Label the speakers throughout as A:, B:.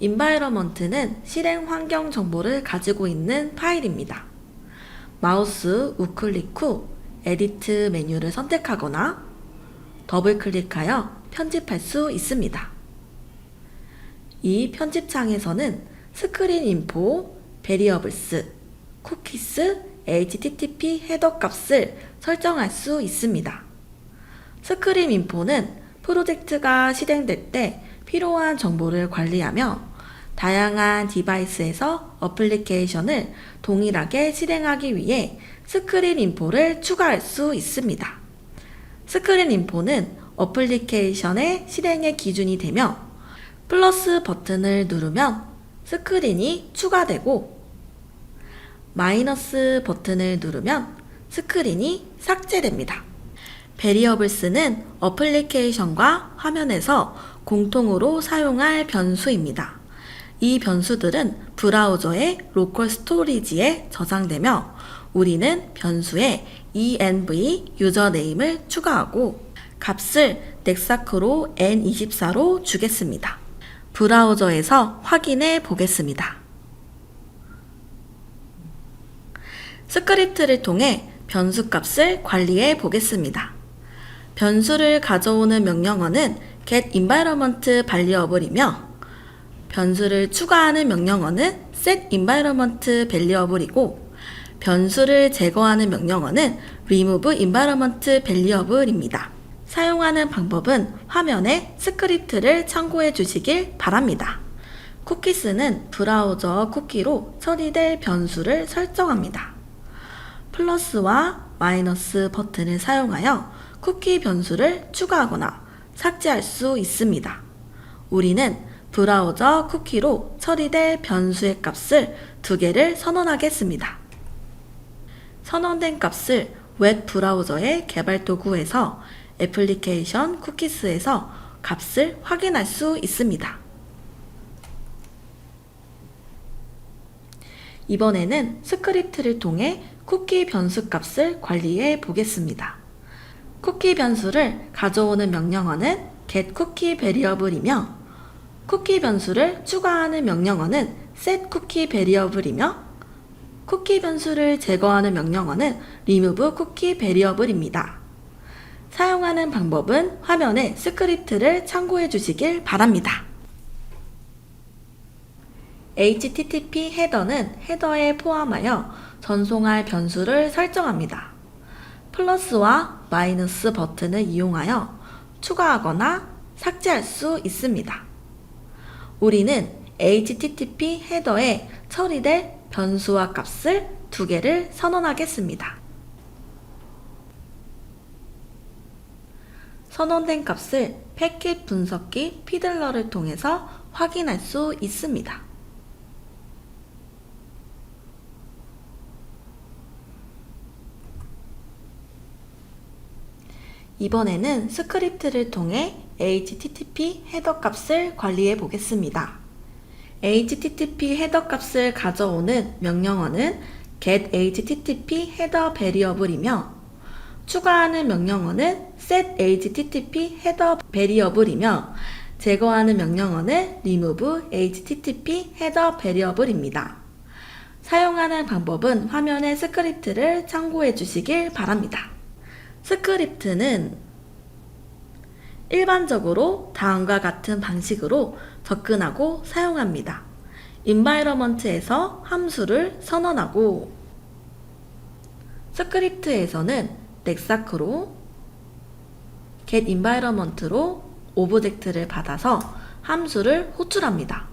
A: environment는 실행 환경 정보를 가지고 있는 파일입니다. 마우스 우클릭 후 에디트 메뉴를 선택하거나 더블 클릭하여 편집할 수 있습니다. 이 편집창에서는 스크린 인포, 베리어블스, 쿠키스, HTTP 헤더 값을 설정할 수 있습니다. 스크린 인포는 프로젝트가 실행될 때 필요한 정보를 관리하며 다양한 디바이스에서 어플리케이션을 동일하게 실행하기 위해 스크린 인포를 추가할 수 있습니다. 스크린 인포는 어플리케이션의 실행의 기준이 되며 플러스 버튼을 누르면 스크린이 추가되고 마이너스 버튼을 누르면 스크린이 삭제됩니다. 베리어블스는 어플리케이션과 화면에서 공통으로 사용할 변수입니다. 이 변수들은 브라우저의 로컬 스토리지에 저장되며 우리는 변수에 env 유저네임을 추가하고 값을 넥사크로 n24로 주겠습니다. 브라우저에서 확인해 보겠습니다. 스크립트를 통해 변수 값을 관리해 보겠습니다. 변수를 가져오는 명령어는 getEnvironmentVariable이며 변수를 추가하는 명령어는 setEnvironmentVariable이고 변수를 제거하는 명령어는 removeEnvironmentVariable입니다. 사용하는 방법은 화면에 스크립트를 참고해 주시길 바랍니다. 쿠키스는 브라우저 쿠키로 처리될 변수를 설정합니다. 플러스와 마이너스 버튼을 사용하여 쿠키 변수를 추가하거나 삭제할 수 있습니다. 우리는 브라우저 쿠키로 처리될 변수의 값을 2개를 선언하겠습니다. 선언된 값을 웹 브라우저의 개발 도구에서 애플리케이션 쿠키스에서 값을 확인할 수 있습니다. 이번에는 스크립트를 통해 쿠키 변수 값을 관리해 보겠습니다. 쿠키 변수를 가져오는 명령어는 getCookieVariable이며 쿠키 변수를 추가하는 명령어는 setCookieVariable이며 쿠키 변수를 제거하는 명령어는 removeCookieVariable입니다. 사용하는 방법은 화면에 스크립트를 참고해 주시길 바랍니다. HTTP 헤더는 헤더에 포함하여 전송할 변수를 설정합니다. 플러스와 마이너스 버튼을 이용하여 추가하거나 삭제할 수 있습니다. 우리는 HTTP 헤더에 처리될 변수와 값을 2개를 선언하겠습니다. 선언된 값을 패킷 분석기 피들러를 통해서 확인할 수 있습니다. 이번에는 스크립트를 통해 HTTP 헤더 값을 관리해 보겠습니다. HTTP 헤더 값을 가져오는 명령어는 getHTTPHeaderVariable이며 추가하는 명령어는 setHTTPHeaderVariable이며 제거하는 명령어는 removeHTTPHeaderVariable입니다. 사용하는 방법은 화면의 스크립트를 참고해 주시길 바랍니다. 스크립트는 일반적으로 다음과 같은 방식으로 접근하고 사용합니다. environment에서 함수를 선언하고 스크립트에서는 넥사크로 getEnvironment로 오브젝트를 받아서 함수를 호출합니다.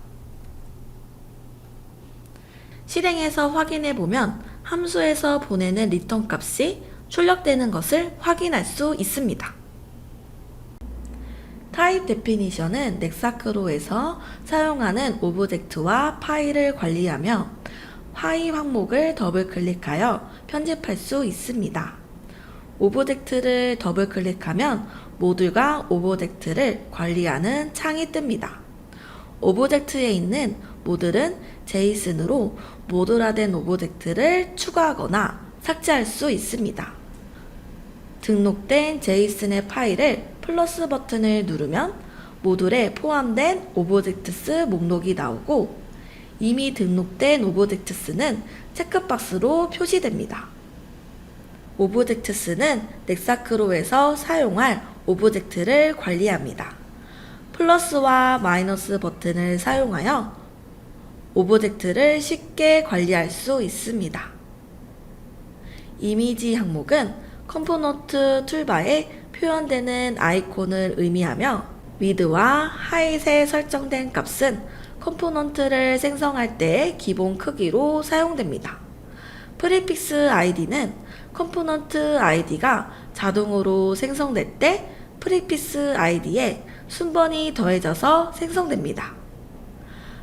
A: 실행해서 확인해 보면 함수에서 보내는 리턴 값이 출력되는 것을 확인할 수 있습니다. 타입 데피니션은 넥사크로에서 사용하는 오브젝트와 파일을 관리하며 파일 항목을 더블 클릭하여 편집할 수 있습니다. 오브젝트를 더블 클릭하면 모듈과 오브젝트를 관리하는 창이 뜹니다. 오브젝트에 있는 모듈은 제이슨으로 모듈화된 오브젝트를 추가하거나 삭제할 수 있습니다. 등록된 제이슨의 파일을 플러스 버튼을 누르면 모듈에 포함된 오브젝트스 목록이 나오고 이미 등록된 오브젝트스는 체크박스로 표시됩니다. 오브젝트스는 넥사크로에서 사용할 오브젝트를 관리합니다. 플러스와 마이너스 버튼을 사용하여 오브젝트를 쉽게 관리할 수 있습니다. 이미지 항목은 컴포넌트 툴바에 표현되는 아이콘을 의미하며 위드와 하잇에 설정된 값은 컴포넌트를 생성할 때 기본 크기로 사용됩니다. 프리픽스 아이디는 컴포넌트 아이디가 자동으로 생성될 때 프리픽스 아이디에 순번이 더해져서 생성됩니다.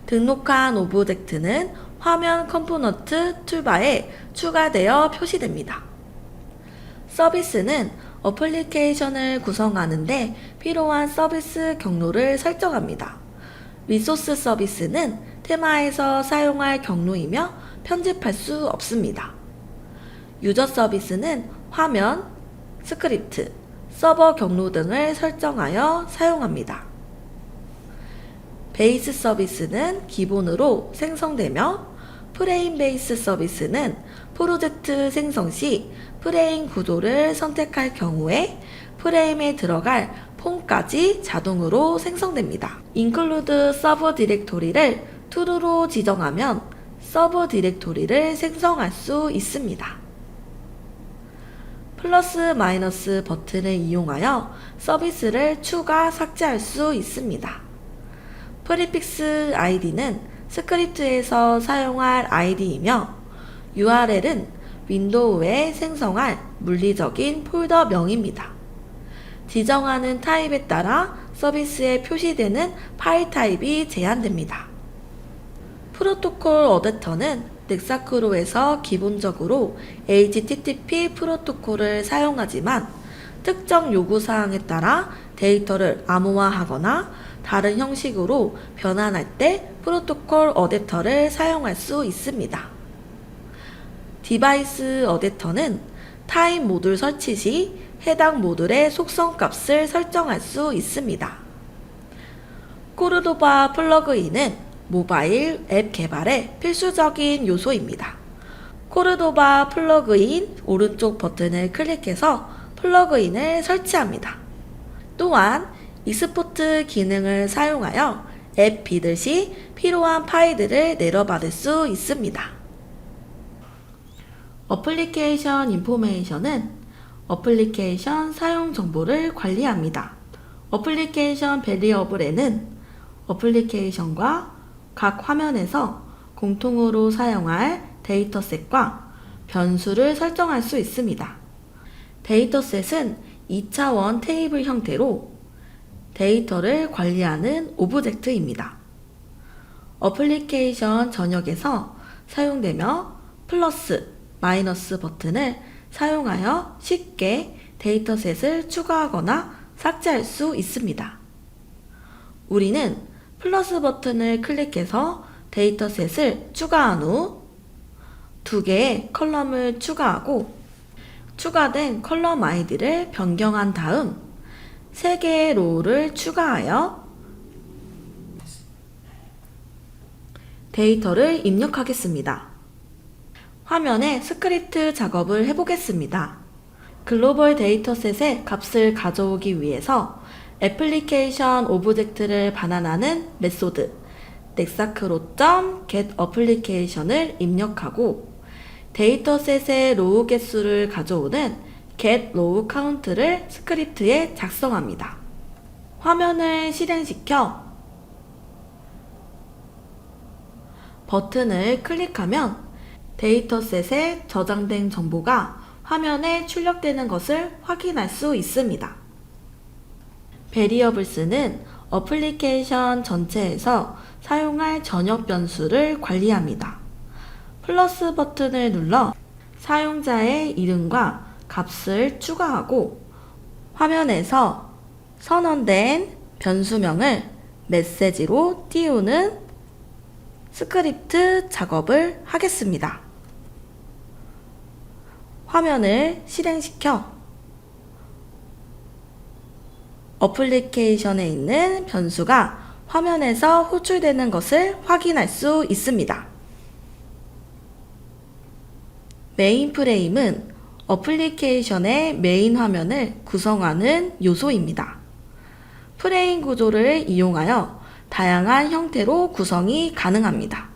A: 등록한 오브젝트는 화면 컴포넌트 툴바에 추가되어 표시됩니다. 서비스는 어플리케이션을 구성하는데 필요한 서비스 경로를 설정합니다. 리소스 서비스는 테마에서 사용할 경로이며 편집할 수 없습니다. 유저 서비스는 화면, 스크립트, 서버 경로 등을 설정하여 사용합니다. 베이스 서비스는 기본으로 생성되며 프레임 베이스 서비스는 프로젝트 생성 시 프레임 구조를 선택할 경우에 프레임에 들어갈 폼까지 자동으로 생성됩니다. include 서버 디렉토리를 true로 지정하면 서버 디렉토리를 생성할 수 있습니다. 플러스 마이너스 버튼을 이용하여 서비스를 추가 삭제할 수 있습니다. 프리픽스 아이디는 스크립트에서 사용할 아이디이며 URL은 윈도우에 생성할 물리적인 폴더명입니다. 지정하는 타입에 따라 서비스에 표시되는 파일 타입이 제한됩니다. 프로토콜 어댑터는 넥사크로에서 기본적으로 HTTP 프로토콜을 사용하지만 특정 요구사항에 따라 데이터를 암호화하거나 다른 형식으로 변환할 때 프로토콜 어댑터를 사용할 수 있습니다. 디바이스 어댑터는 타입 모듈 설치 시 해당 모듈의 속성 값을 설정할 수 있습니다. 코르도바 플러그인은 모바일 앱 개발의 필수적인 요소입니다. 코르도바 플러그인 오른쪽 버튼을 클릭해서 플러그인을 설치합니다. 또한 익스포트 기능을 사용하여 앱 비드 시 필요한 파일들을 내려받을 수 있습니다. 어플리케이션 인포메이션은 어플리케이션 사용 정보를 관리합니다. 어플리케이션 베리어블에는 어플리케이션과 각 화면에서 공통으로 사용할 데이터셋과 변수를 설정할 수 있습니다. 데이터셋은 2차원 테이블 형태로 데이터를 관리하는 오브젝트입니다. 어플리케이션 전역에서 사용되며 플러스, 마이너스 버튼을 사용하여 쉽게 데이터셋을 추가하거나 삭제할 수 있습니다. 우리는 플러스 버튼을 클릭해서 데이터셋을 추가한 후 2개의 컬럼을 추가하고 추가된 컬럼 아이디를 변경한 다음 3개의 로우를 추가하여 데이터를 입력하겠습니다. 화면에 스크립트 작업을 해보겠습니다. 글로벌 데이터셋의 값을 가져오기 위해서 애플리케이션 오브젝트를 반환하는 메소드 nexacro.getApplication을 입력하고 데이터셋의 로우 개수를 가져오는 getRowCount를 스크립트에 작성합니다. 화면을 실행시켜 버튼을 클릭하면 데이터셋에 저장된 정보가 화면에 출력되는 것을 확인할 수 있습니다. 베리어블스는 어플리케이션 전체에서 사용할 전역 변수를 관리합니다. 플러스 버튼을 눌러 사용자의 이름과 값을 추가하고 화면에서 선언된 변수명을 메시지로 띄우는 스크립트 작업을 하겠습니다. 화면을 실행시켜 어플리케이션에 있는 변수가 화면에서 호출되는 것을 확인할 수 있습니다. 메인 프레임은 어플리케이션의 메인 화면을 구성하는 요소입니다. 프레임 구조를 이용하여 다양한 형태로 구성이 가능합니다.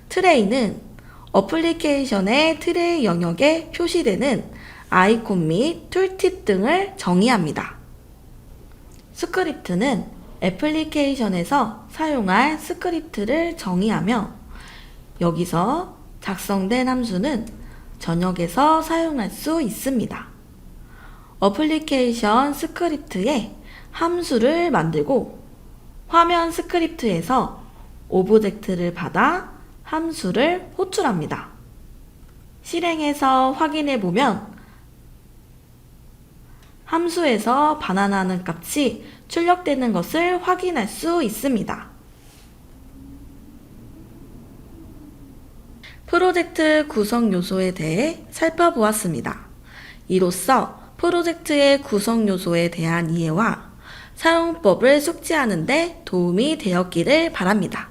A: 트레이는 어플리케이션의 트레이 영역에 표시되는 아이콘 및 툴팁 등을 정의합니다. 스크립트는 애플리케이션에서 사용할 스크립트를 정의하며 여기서 작성된 함수는 전역에서 사용할 수 있습니다. 어플리케이션 스크립트에 함수를 만들고 화면 스크립트에서 오브젝트를 받아 함수를 호출합니다. 실행해서 확인해 보면 함수에서 반환하는 값이 출력되는 것을 확인할 수 있습니다. 프로젝트 구성 요소에 대해 살펴보았습니다. 이로써 프로젝트의 구성 요소에 대한 이해와 사용법을 숙지하는 데 도움이 되었기를 바랍니다.